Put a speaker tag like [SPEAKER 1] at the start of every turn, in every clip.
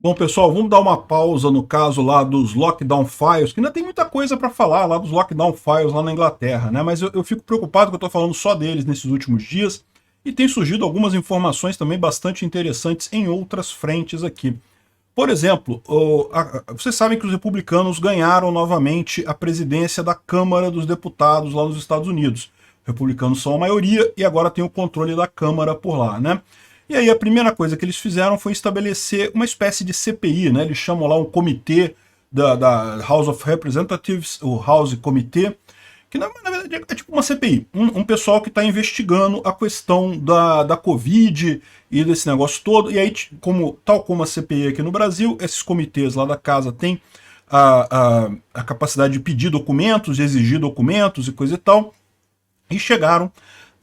[SPEAKER 1] Bom, pessoal, vamos dar uma pausa no caso lá dos Lockdown Files, que ainda tem muita coisa para falar lá dos Lockdown Files lá na Inglaterra, né? Mas eu fico preocupado que eu estou falando só deles nesses últimos dias e tem surgido algumas informações também bastante interessantes em outras frentes aqui. Por exemplo, vocês sabem que os republicanos ganharam novamente a presidência da Câmara dos Deputados lá nos Estados Unidos. Os republicanos são a maioria e agora tem o controle da Câmara por lá, né? E aí a primeira coisa que eles fizeram foi estabelecer uma espécie de CPI, né? Eles chamam lá um comitê da House of Representatives, o House Committee, que na verdade é tipo uma CPI, um pessoal que está investigando a questão da Covid e desse negócio todo. E aí, tal como a CPI aqui no Brasil, esses comitês lá da casa têm a capacidade de pedir documentos, de exigir documentos e coisa e tal, e chegaram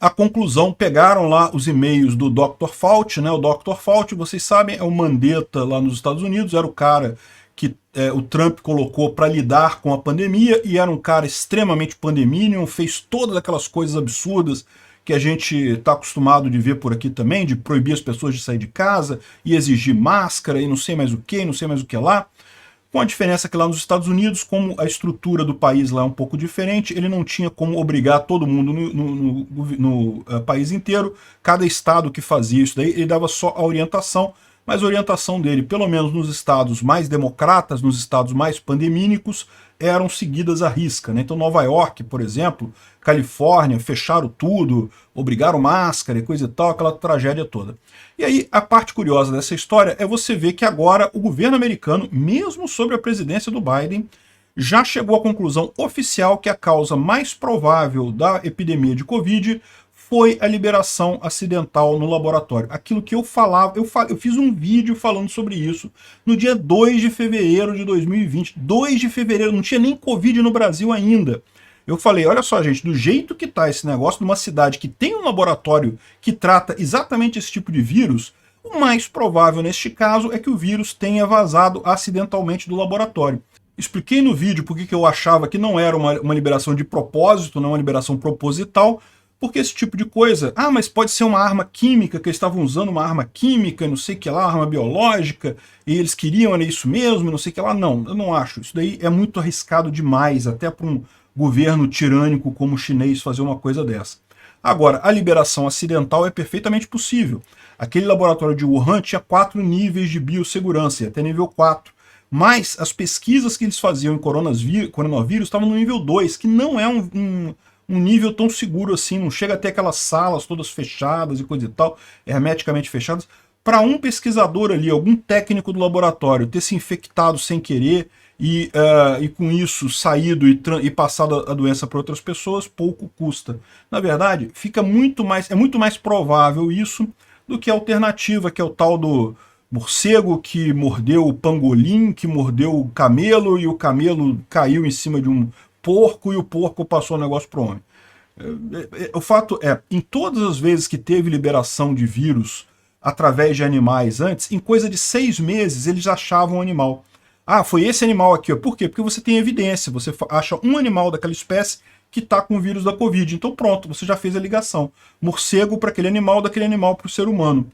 [SPEAKER 1] à conclusão, pegaram lá os e-mails do Dr. Fauci, né? O Dr. Fauci, vocês sabem, é o Mandetta lá nos Estados Unidos, era o cara que o Trump colocou para lidar com a pandemia, e era um cara extremamente pandeminion, fez todas aquelas coisas absurdas que a gente está acostumado de ver por aqui também, de proibir as pessoas de sair de casa e exigir máscara e não sei mais o que, não sei mais o que lá. Com a diferença que lá nos Estados Unidos, como a estrutura do país lá é um pouco diferente, ele não tinha como obrigar todo mundo no país inteiro. Cada estado que fazia isso daí, ele dava só a orientação, mas a orientação dele, pelo menos nos estados mais democratas, nos estados mais pandemínicos, eram seguidas à risca, né? Então Nova York, por exemplo, Califórnia, fecharam tudo, obrigaram máscara e coisa e tal, aquela tragédia toda. E aí a parte curiosa dessa história é você ver que agora o governo americano, mesmo sob a presidência do Biden, já chegou à conclusão oficial que a causa mais provável da epidemia de Covid foi a liberação acidental no laboratório. Aquilo que eu falava, eu fiz um vídeo falando sobre isso no dia 2 de fevereiro de 2020. 2 de fevereiro, não tinha nem Covid no Brasil ainda. Eu falei, olha só, gente, do jeito que tá esse negócio, numa cidade que tem um laboratório que trata exatamente esse tipo de vírus, o mais provável neste caso é que o vírus tenha vazado acidentalmente do laboratório. Expliquei no vídeo porque que eu achava que não era uma liberação de propósito, não uma liberação proposital, porque esse tipo de coisa, mas pode ser uma arma química, que eles estavam usando uma arma química, não sei o que lá, arma biológica, e eles queriam, era isso mesmo, não sei o que lá. Não, eu não acho. Isso daí é muito arriscado demais, até para um governo tirânico como o chinês fazer uma coisa dessa. Agora, a liberação acidental é perfeitamente possível. Aquele laboratório de Wuhan tinha 4 níveis de biossegurança, até nível 4. Mas as pesquisas que eles faziam em coronavírus estavam no nível 2, que não é um nível tão seguro assim, não chega até aquelas salas todas fechadas e coisa e tal, hermeticamente fechadas. Para um pesquisador ali, algum técnico do laboratório ter se infectado sem querer e com isso saído e passado a doença para outras pessoas, pouco custa. Na verdade, é muito mais provável isso do que a alternativa, que é o tal do morcego que mordeu o pangolim, que mordeu o camelo, e o camelo caiu em cima de um porco e o porco passou o negócio para o homem. O fato é, em todas as vezes que teve liberação de vírus através de animais antes, em coisa de 6 meses eles achavam um animal. Foi esse animal aqui. Ó. Por quê? Porque você tem evidência, você acha um animal daquela espécie que está com o vírus da Covid. Então pronto, você já fez a ligação. Morcego para aquele animal, daquele animal para o ser humano.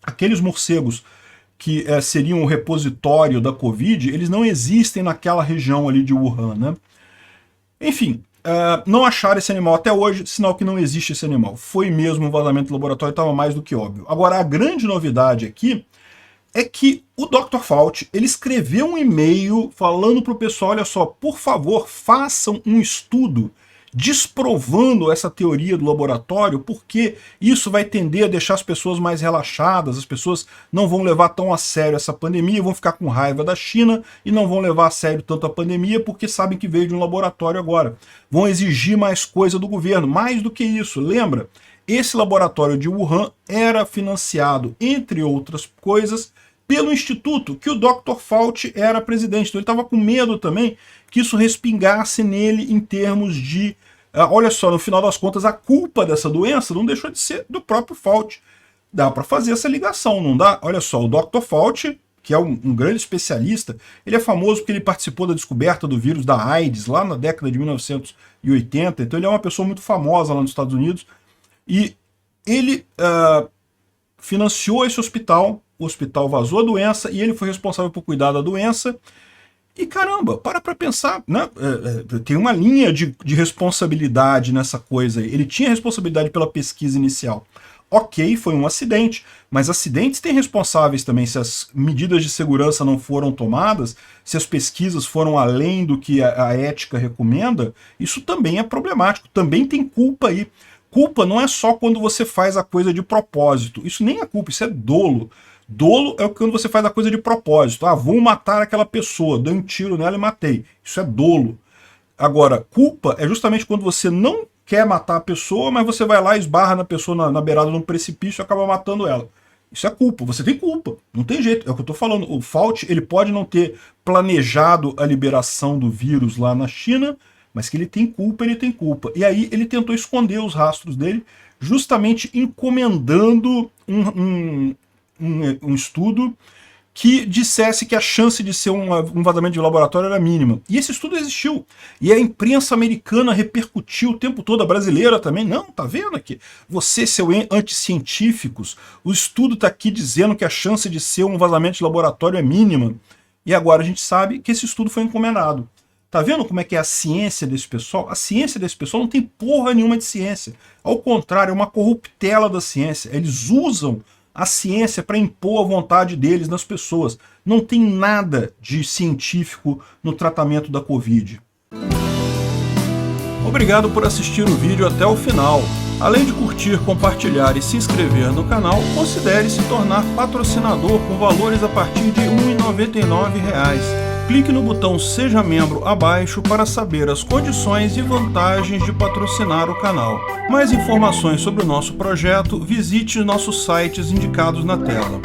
[SPEAKER 1] Aqueles morcegos que seriam o repositório da Covid, eles não existem naquela região ali de Wuhan, né? Enfim, não acharam esse animal até hoje, sinal que não existe esse animal. Foi mesmo um vazamento do laboratório, estava mais do que óbvio. Agora, a grande novidade aqui é que o Dr. Fauci, ele escreveu um e-mail falando para o pessoal, olha só, por favor, façam um estudo desprovando essa teoria do laboratório, porque isso vai tender a deixar as pessoas mais relaxadas, as pessoas não vão levar tão a sério essa pandemia, vão ficar com raiva da China e não vão levar a sério tanto a pandemia porque sabem que veio de um laboratório agora. Vão exigir mais coisa do governo, mais do que isso. Lembra? Esse laboratório de Wuhan era financiado, entre outras coisas, pelo instituto, que o Dr. Fauci era presidente. Então ele estava com medo também que isso respingasse nele em termos de... olha só, no final das contas, a culpa dessa doença não deixou de ser do próprio Fauci. Dá para fazer essa ligação, não dá? Olha só, o Dr. Fauci, que é um grande especialista, ele é famoso porque ele participou da descoberta do vírus da AIDS lá na década de 1980, então ele é uma pessoa muito famosa lá nos Estados Unidos, e ele financiou esse hospital o hospital vazou a doença e ele foi responsável por cuidar da doença. E caramba, para pensar, né? Tem uma linha de responsabilidade nessa coisa aí. Ele tinha responsabilidade pela pesquisa inicial. Ok, foi um acidente, mas acidentes têm responsáveis também. Se as medidas de segurança não foram tomadas, se as pesquisas foram além do que a ética recomenda, isso também é problemático, também tem culpa aí. Culpa não é só quando você faz a coisa de propósito, isso nem é culpa, isso é dolo. Dolo é quando você faz a coisa de propósito. Ah, vou matar aquela pessoa, dei um tiro nela e matei. Isso é dolo. Agora, culpa é justamente quando você não quer matar a pessoa, mas você vai lá e esbarra na pessoa na beirada de um precipício e acaba matando ela. Isso é culpa, você tem culpa, não tem jeito, é o que eu tô falando. O Fauci, ele pode não ter planejado a liberação do vírus lá na China, mas que ele tem culpa, ele tem culpa. E aí ele tentou esconder os rastros dele, justamente encomendando um estudo que dissesse que a chance de ser um vazamento de laboratório era mínima. E esse estudo existiu. E a imprensa americana repercutiu o tempo todo, a brasileira também. Não, tá vendo aqui? Você, seu anticientíficos, o estudo tá aqui dizendo que a chance de ser um vazamento de laboratório é mínima. E agora a gente sabe que esse estudo foi encomendado. Tá vendo como é que é a ciência desse pessoal? A ciência desse pessoal não tem porra nenhuma de ciência. Ao contrário, é uma corruptela da ciência. Eles usam a ciência para impor a vontade deles nas pessoas. Não tem nada de científico no tratamento da Covid. Obrigado por assistir o vídeo até o final. Além de curtir, compartilhar e se inscrever no canal, considere se tornar patrocinador com valores a partir de R$ 1,99. Clique no botão Seja Membro abaixo para saber as condições e vantagens de patrocinar o canal. Mais informações sobre o nosso projeto, visite nossos sites indicados na tela.